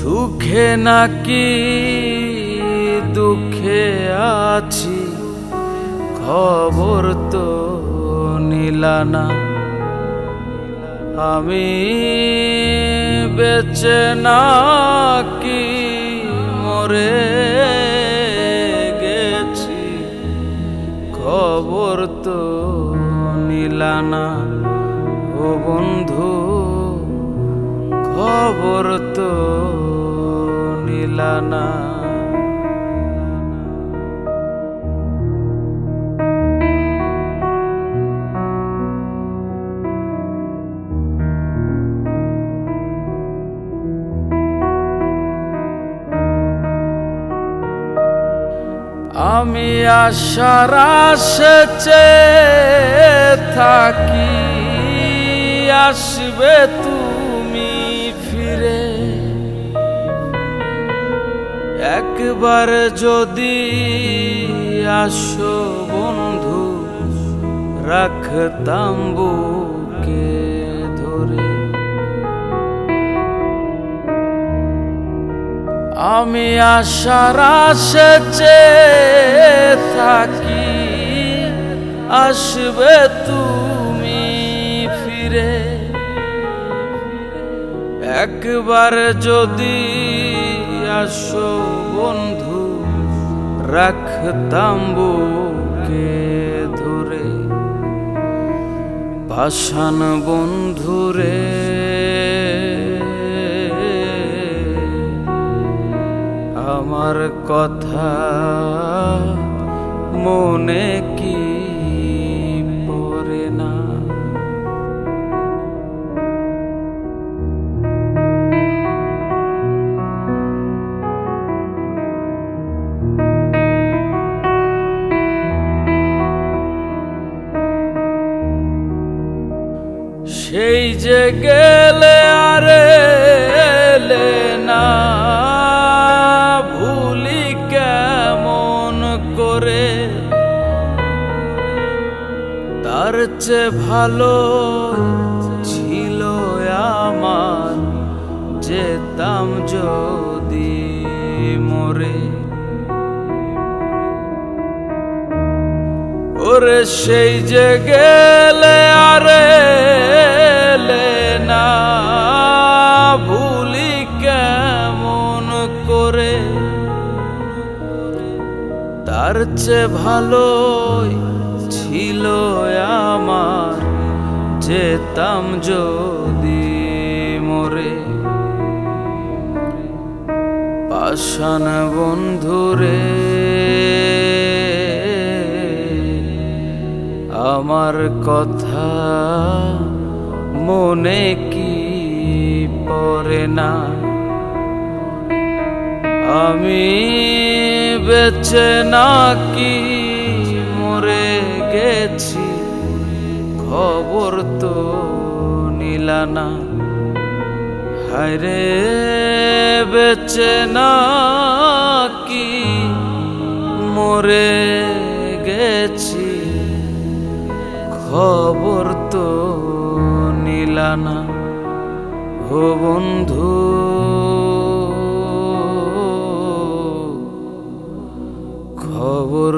সুখে নাকি দুঃখে আছি খবর তো নিলা না। আমি বেঁচে নাকি মরে গেছি খবর তো নিলা না। ও বন্ধু খবর তো নিলা না। আমি আশার আশে চেয়ে থাকি আসবে তুমি ফিরে। একবার যদি আসো বন্ধু রাখতাম বুকে ধরে। আমি আশার আশে চেয়ে থাকি আসবে তুমি ফিরে। একবার যদি আসো বন্ধু রাখতাম বুকে ধরে। পাষাণ বন্ধুরে আমার কথা মনে কি পড়ে না। সেই যে গেলে আর এলে না ভুলি কেমন করে। তার চেয়ে ভালো ছিল আমার যেতাম যদি মরে। ওরে সেই যে গেলে আর এলে না ভুলি কেমন করে। তার চেয়ে ভালো ছিল আমার যেতাম যদি মরে। পাষাণ বন্ধুরে আমার কথা মনে কি পড়ে না। আমি বেঁচে নাকি মরে গেছি খবর তো নিলা না। হায়রে বেঁচে নাকি মরে গেছি খবর তো নিলা না। ও বন্ধু খবর